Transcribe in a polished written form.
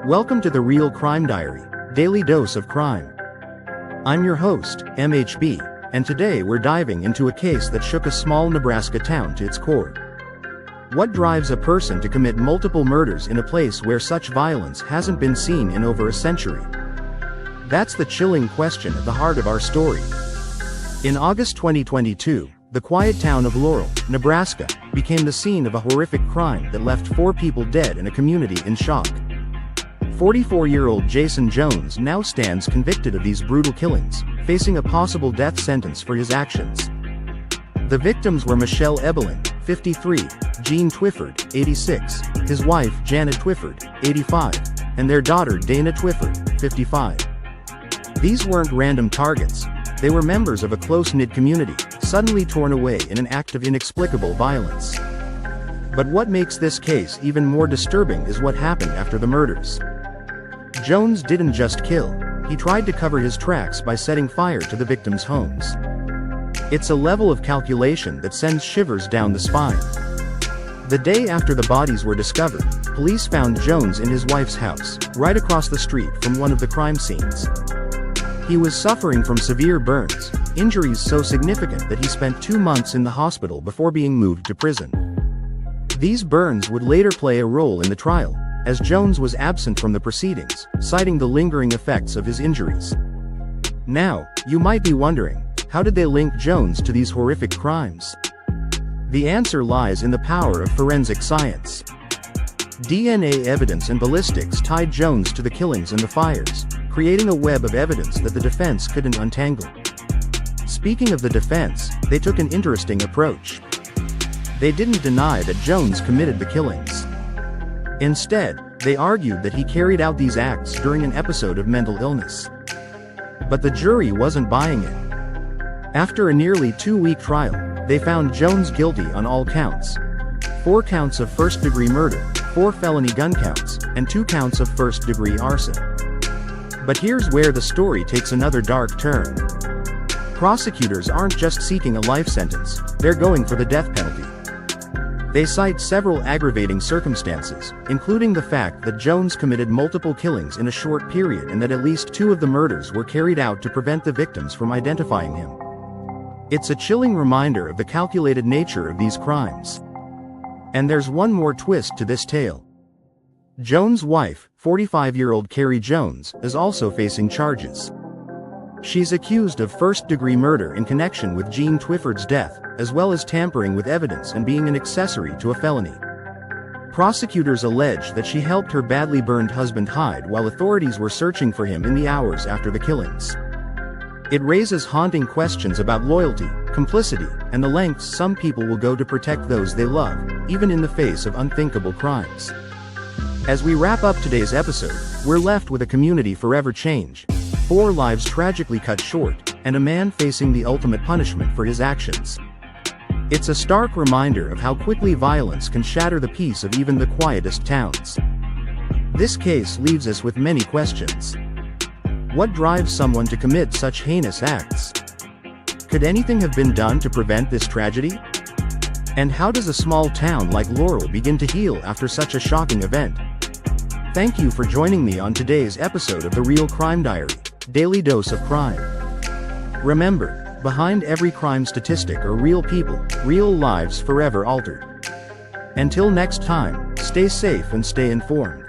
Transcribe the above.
Welcome to the Real Crime Diary, Daily Dose of Crime. I'm your host, MHB, and today we're diving into a case that shook a small Nebraska town to its core. What drives a person to commit multiple murders in a place where such violence hasn't been seen in over a century? That's the chilling question at the heart of our story. In August 2022, the quiet town of Laurel, Nebraska, became the scene of a horrific crime that left 4 people dead and a community in shock. 44-year-old Jason Jones now stands convicted of these brutal killings, facing a possible death sentence for his actions. The victims were Michelle Ebeling, 53, Gene Twyford, 86, his wife Janet Twyford, 85, and their daughter Dana Twyford, 55. These weren't random targets. They were members of a close-knit community, suddenly torn away in an act of inexplicable violence. But what makes this case even more disturbing is what happened after the murders. Jones didn't just kill, he tried to cover his tracks by setting fire to the victims' homes. It's a level of calculation that sends shivers down the spine. The day after the bodies were discovered, police found Jones in his wife's house, right across the street from one of the crime scenes. He was suffering from severe burns, injuries so significant that he spent 2 months in the hospital before being moved to prison. These burns would later play a role in the trial, as Jones was absent from the proceedings, citing the lingering effects of his injuries. Now, you might be wondering, how did they link Jones to these horrific crimes? The answer lies in the power of forensic science. DNA evidence and ballistics tied Jones to the killings and the fires, creating a web of evidence that the defense couldn't untangle. Speaking of the defense, they took an interesting approach. They didn't deny that Jones committed the killings. Instead, they argued that he carried out these acts during an episode of mental illness. But the jury wasn't buying it. After a nearly 2-week trial, they found Jones guilty on all counts. 4 counts of first-degree murder, 4 felony gun counts, and 2 counts of first-degree arson. But here's where the story takes another dark turn. Prosecutors aren't just seeking a life sentence, they're going for the death penalty. They cite several aggravating circumstances, including the fact that Jones committed multiple killings in a short period and that at least 2 of the murders were carried out to prevent the victims from identifying him. It's a chilling reminder of the calculated nature of these crimes. And there's one more twist to this tale. Jones' wife, 45-year-old Carrie Jones, is also facing charges. She's accused of first-degree murder in connection with Gene Twyford's death, as well as tampering with evidence and being an accessory to a felony. Prosecutors allege that she helped her badly burned husband hide while authorities were searching for him in the hours after the killings. It raises haunting questions about loyalty, complicity, and the lengths some people will go to protect those they love, even in the face of unthinkable crimes. As we wrap up today's episode, we're left with a community forever changed, 4 lives tragically cut short, and a man facing the ultimate punishment for his actions. It's a stark reminder of how quickly violence can shatter the peace of even the quietest towns. This case leaves us with many questions. What drives someone to commit such heinous acts? Could anything have been done to prevent this tragedy? And how does a small town like Laurel begin to heal after such a shocking event? Thank you for joining me on today's episode of the Real Crime Diary, Daily Dose of Crime. Remember, behind every crime statistic are real people, real lives forever altered. Until next time, stay safe and stay informed.